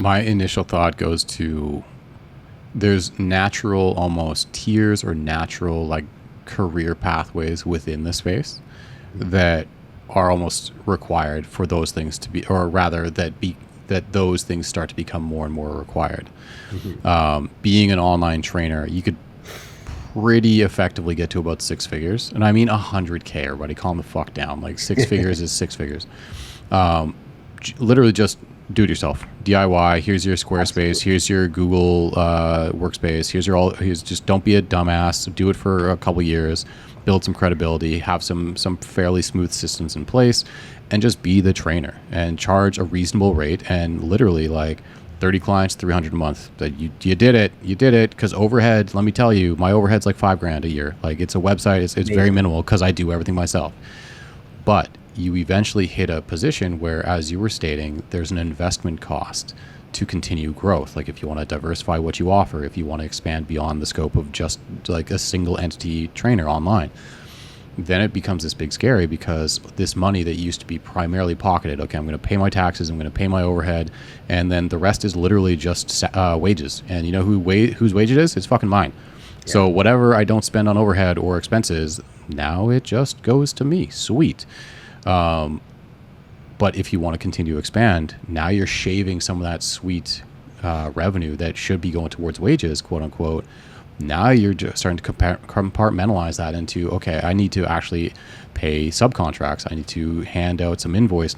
My initial thought goes to there's natural almost tiers or natural like career pathways within the space that are almost required for those things to be, or rather that those things start to become more and more required. Being an online trainer, you could pretty effectively get to about 6 figures, and I mean 100K. Everybody, calm the fuck down. Like 6 figures is 6 figures. Literally just do it yourself. DIY. Here's your Squarespace. Absolutely. Here's your Google workspace. Here's just don't be a dumbass. Do it for a couple years. Build some credibility. Have some fairly smooth systems in place, and just be the trainer and charge a reasonable rate. And literally like 30 clients, 300 a month. That you did it. You did it. Because overhead. Let me tell you, my overhead's like $5,000 a year. Like it's a website. It's very minimal because I do everything myself. But you eventually hit a position where, as you were stating, there's an investment cost to continue growth. Like if you want to diversify what you offer, if you want to expand beyond the scope of just like a single entity trainer online, then it becomes this big scary because this money that used to be primarily pocketed, okay, I'm going to pay my taxes, I'm going to pay my overhead, and then the rest is literally just wages. And you know whose wage it is? It's fucking mine. Yeah. So whatever I don't spend on overhead or expenses, now it just goes to me. Sweet. But if you want to continue to expand, now you're shaving some of that sweet revenue that should be going towards wages, quote unquote. Now you're just starting to compartmentalize that into, okay, I need to actually pay subcontracts. I need to hand out some invoice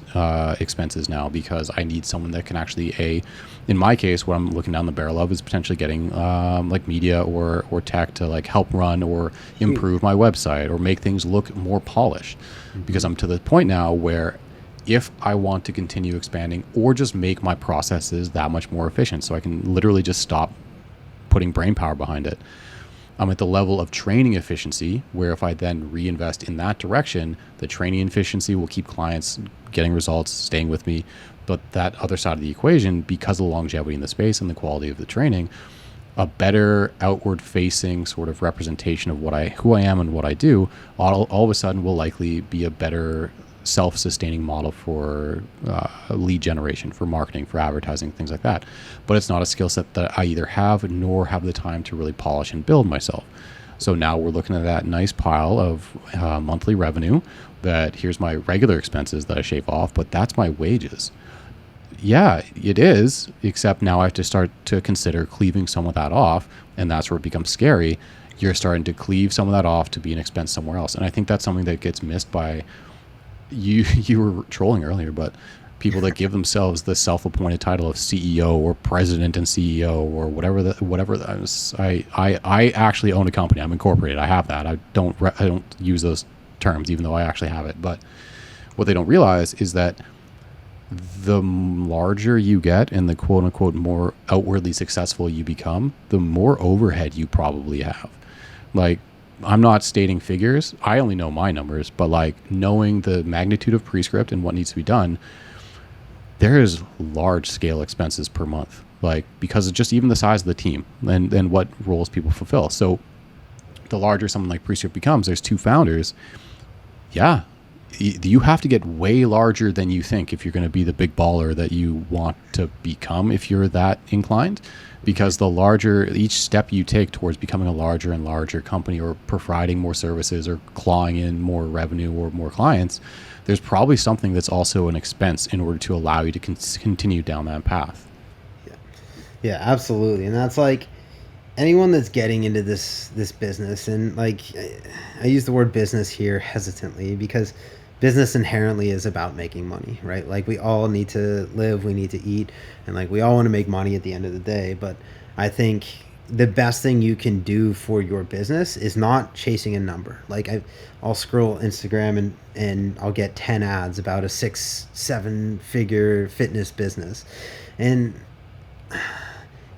expenses now because I need someone that can actually, in my case, what I'm looking down the barrel of is potentially getting like media or tech to like help run or improve my website or make things look more polished. Because I'm to the point now where if I want to continue expanding or just make my processes that much more efficient so I can literally just stop putting brain power behind it, I'm at the level of training efficiency where if I then reinvest in that direction, the training efficiency will keep clients getting results, staying with me. But that other side of the equation, because of the longevity in the space and the quality of the training, a better outward facing sort of representation of who I am and what I do, all of a sudden will likely be a better self-sustaining model for lead generation, for marketing, for advertising, things like that. But it's not a skill set that I either have nor have the time to really polish and build myself. So now we're looking at that nice pile of monthly revenue that here's my regular expenses that I shave off, but that's my wages. Yeah, it is, except now I have to start to consider cleaving some of that off, and that's where it becomes scary. You're starting to cleave some of that off to be an expense somewhere else. And I think that's something that gets missed by you were trolling earlier, but people that give themselves the self-appointed title of CEO or president and CEO or whatever that is. I actually own a company. I'm incorporated. I have that. I don't use those terms, even though I actually have it. But what they don't realize is that the larger you get and the quote unquote more outwardly successful you become, the more overhead you probably have. Like, I'm not stating figures. I only know my numbers, but like knowing the magnitude of prescript and what needs to be done, there is large scale expenses per month, like because of just even the size of the team and what roles people fulfill. So the larger someone like prescript becomes, there's 2 founders. Yeah. You have to get way larger than you think if you're going to be the big baller that you want to become, if you're that inclined, because the larger each step you take towards becoming a larger and larger company or providing more services or clawing in more revenue or more clients, there's probably something that's also an expense in order to allow you to continue down that path. Yeah, absolutely. And that's like anyone that's getting into this business, and like I use the word business here hesitantly because business inherently is about making money, right? Like we all need to live, we need to eat, and like we all want to make money at the end of the day. But I think the best thing you can do for your business is not chasing a number. Like I'll scroll Instagram and I'll get 10 ads about a 6-7 figure fitness business. And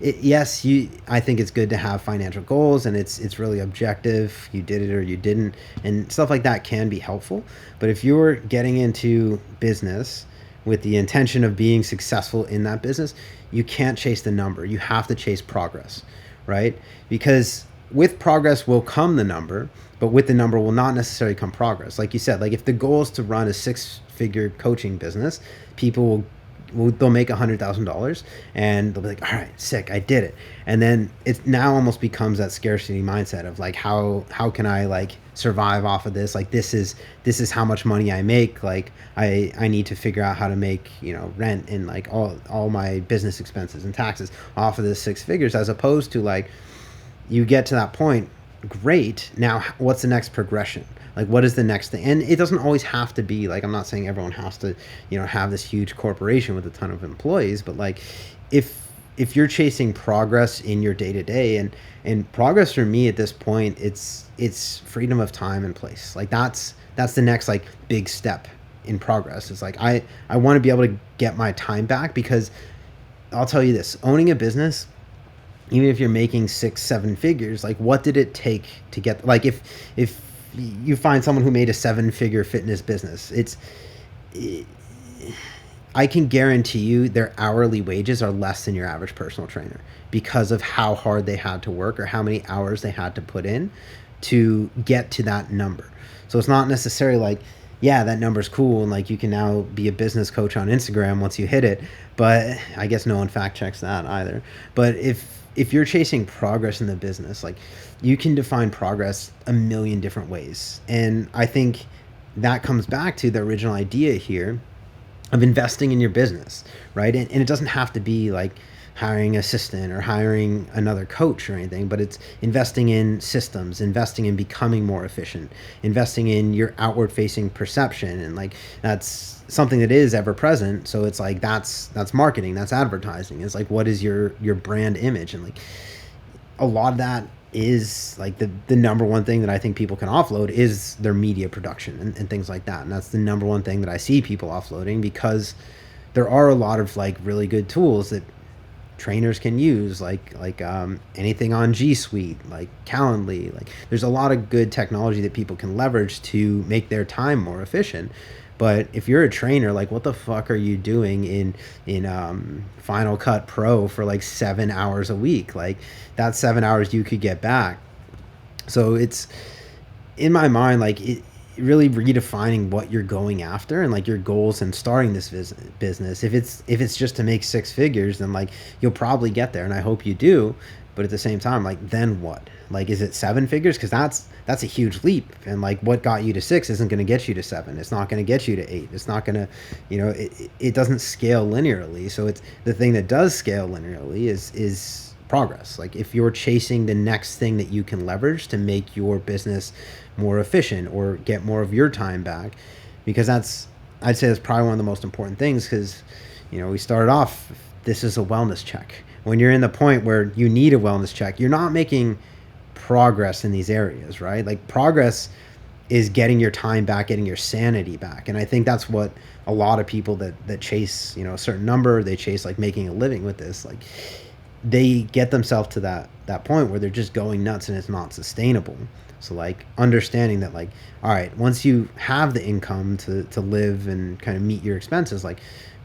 I think it's good to have financial goals, and it's really objective. You did it or you didn't, and stuff like that can be helpful. But if you're getting into business with the intention of being successful in that business, you can't chase the number. You have to chase progress, right? Because with progress will come the number, but with the number will not necessarily come progress. Like you said, like if the goal is to run a 6-figure coaching business, people will they'll make $100,000 and they'll be like, all right, sick, I did it. And then it now almost becomes that scarcity mindset of like, how can I like survive off of this? Like, this is how much money I make. Like, I need to figure out how to make, you know, rent and like all my business expenses and taxes off of this 6 figures, as opposed to like, you get to that point, great, now what's the next progression? Like, what is the next thing? And it doesn't always have to be like, I'm not saying everyone has to, you know, have this huge corporation with a ton of employees, but like, if you're chasing progress in your day to day, and progress for me at this point, it's freedom of time and place. Like, that's the next like big step in progress. It's like, I want to be able to get my time back, because I'll tell you this, owning a business, even if you're making 6-7 figures, like, what did it take to get, like, if you find someone who made a 7-figure fitness business, I can guarantee you their hourly wages are less than your average personal trainer, because of how hard they had to work or how many hours they had to put in to get to that number. So it's not necessarily like, yeah, that number's cool and like you can now be a business coach on Instagram once you hit it, but I guess no one fact checks that either. But if you're chasing progress in the business, like, you can define progress a million different ways. And I think that comes back to the original idea here of investing in your business, right? And it doesn't have to be like hiring an assistant or hiring another coach or anything, but it's investing in systems, investing in becoming more efficient, investing in your outward facing perception. And like, that's something that is ever present. So it's like, that's marketing, that's advertising. It's like, what is your brand image? And like, a lot of that is like the number one thing that I think people can offload is their media production and things like that. And that's the number one thing that I see people offloading, because there are a lot of like really good tools that trainers can use, like anything on G Suite, like Calendly. Like, there's a lot of good technology that people can leverage to make their time more efficient. But if you're a trainer, like, what the fuck are you doing in Final Cut Pro for like 7 hours a week? Like, that's 7 hours you could get back. So it's, in my mind, like, it really redefining what you're going after and like your goals and starting this business. If it's just to make 6 figures, then like, you'll probably get there, and I hope you do. But at the same time, like, then what? Like, is it 7 figures? Because that's a huge leap, and like, what got you to 6 isn't going to get you to 7. It's not going to get you to 8. It's not going to, you know, it doesn't scale linearly. So it's the thing that does scale linearly is progress. Like, if you're chasing the next thing that you can leverage to make your business more efficient or get more of your time back, because I'd say that's probably one of the most important things. Because, you know, we started off, this is a wellness check. When you're in the point where you need a wellness check, you're not making progress in these areas, right? Like, progress is getting your time back, getting your sanity back. And I think that's what a lot of people that chase, you know, a certain number, they chase like making a living with this, like, they get themselves to that point where they're just going nuts and it's not sustainable. So like, understanding that, like, all right, once you have the income to live and kind of meet your expenses, like,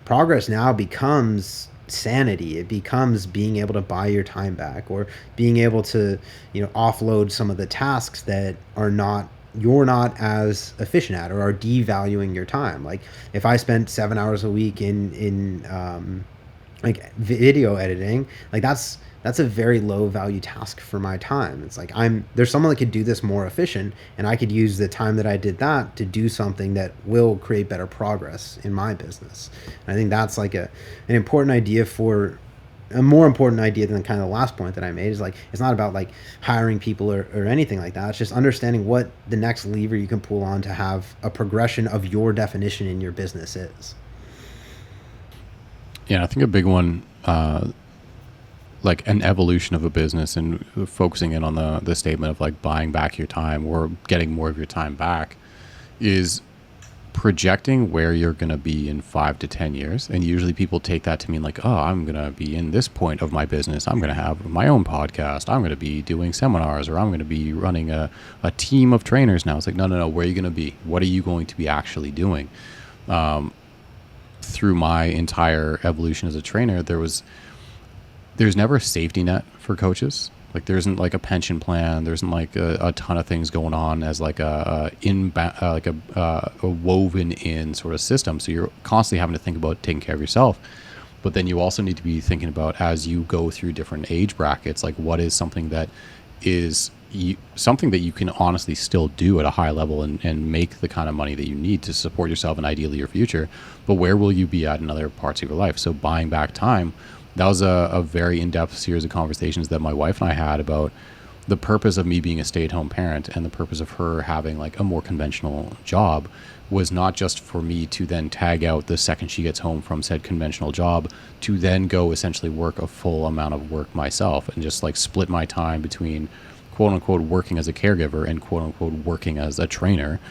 progress now becomes sanity. It becomes being able to buy your time back, or being able to, you know, offload some of the tasks that you're not as efficient at, or are devaluing your time. Like, if I spent 7 hours a week in like video editing, like, that's a very low value task for my time. It's like, there's someone that could do this more efficient, and I could use the time that I did that to do something that will create better progress in my business. And I think that's like an important idea, for a more important idea than kind of the last point that I made, is like, it's not about like hiring people or anything like that. It's just understanding what the next lever you can pull on to have a progression of your definition in your business is. Yeah, I think a big one, like an evolution of a business, and focusing in on the statement of like buying back your time or getting more of your time back, is projecting where you're going to be in 5 to 10 years. And usually people take that to mean like, oh, I'm going to be in this point of my business. I'm going to have my own podcast. I'm going to be doing seminars, or I'm going to be running a team of trainers now. It's like, no. Where are you going to be? What are you going to be actually doing? Through my entire evolution as a trainer, there's never a safety net for coaches. Like there isn't like a pension plan. There isn't like a ton of things going on as like a woven in sort of system. So you're constantly having to think about taking care of yourself. But then you also need to be thinking about, as you go through different age brackets, like what is something that is something that you can honestly still do at a high level and make the kind of money that you need to support yourself and ideally your future. But where will you be at in other parts of your life? So buying back time, that was a very in-depth series of conversations that my wife and I had about the purpose of me being a stay-at-home parent and the purpose of her having like a more conventional job was not just for me to then tag out the second she gets home from said conventional job to then go essentially work a full amount of work myself and just like split my time between quote unquote working as a caregiver and quote unquote working as a trainer.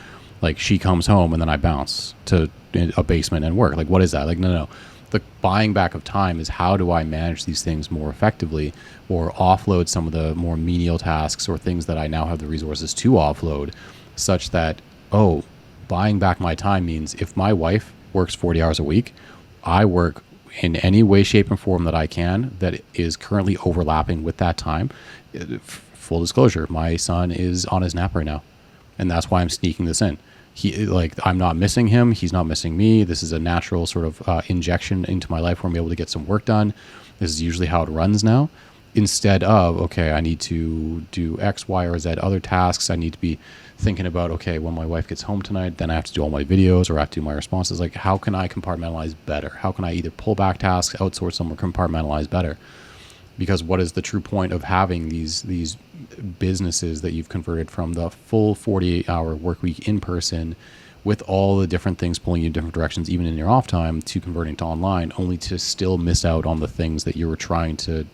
Like she comes home and then I bounce to a basement and work. Like what is that? Like no. The buying back of time is how do I manage these things more effectively or offload some of the more menial tasks or things that I now have the resources to offload such that, buying back my time means if my wife works 40 hours a week, I work in any way, shape, and form that I can that is currently overlapping with that time. Full disclosure, my son is on his nap right now, and that's why I'm sneaking this in. I'm not missing him. He's not missing me. This is a natural sort of injection into my life where I'm able to get some work done. This is usually how it runs now. Instead of, okay, I need to do X, Y, or Z other tasks. I need to be thinking about, okay, when my wife gets home tonight, then I have to do all my videos or I have to do my responses. Like, how can I compartmentalize better? How can I either pull back tasks, outsource them, or compartmentalize better? Because what is the true point of having these businesses that you've converted from the full 48-hour work week in person with all the different things pulling you in different directions, even in your off time, to converting to online, only to still miss out on the things that you were trying to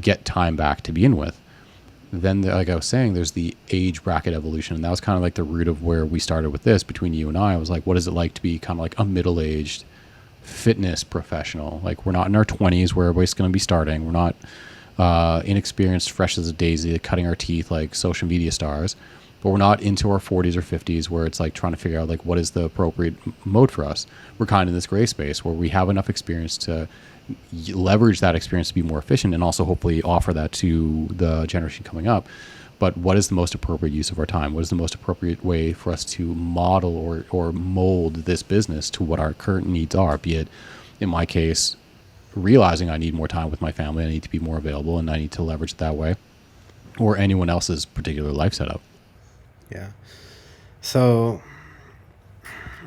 get time back to begin with? Then, like I was saying, there's the age bracket evolution. And that was kind of like the root of where we started with this between you and I. Was like, what is it like to be kind of like a middle-aged fitness professional? Like, we're not in our 20s where everybody's going to be starting. We're not inexperienced, fresh as a daisy, cutting our teeth like social media stars. But we're not into our 40s or 50s where it's like trying to figure out like what is the appropriate mode for us. We're kind of in this gray space where we have enough experience to leverage that experience to be more efficient and also hopefully offer that to the generation coming up. But what is the most appropriate use of our time? What is the most appropriate way for us to model or mold this business to what our current needs are? Be it, in my case, realizing I need more time with my family, I need to be more available, and I need to leverage it that way, or anyone else's particular life setup. Yeah. So,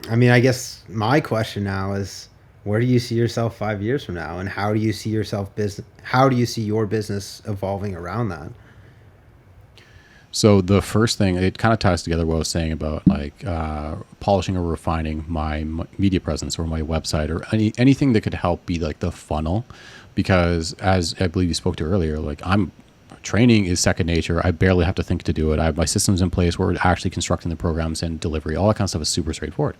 I mean, I guess my question now is, where do you see yourself 5 years from now, and how do you see how do you see your business evolving around that? So the first thing, it kind of ties together what I was saying about like polishing or refining my media presence or my website or anything that could help be like the funnel. Because as I believe you spoke to earlier, like training is second nature. I barely have to think to do it. I have my systems in place. We're actually constructing the programs and delivery. All that kind of stuff is super straightforward.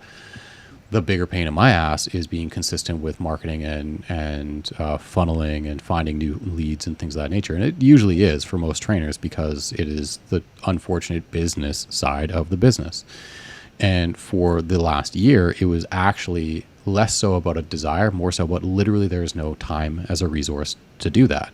The bigger pain in my ass is being consistent with marketing and funneling and finding new leads and things of that nature. And it usually is for most trainers because it is the unfortunate business side of the business. And for the last year, it was actually less so about a desire, more so about literally there is no time as a resource to do that.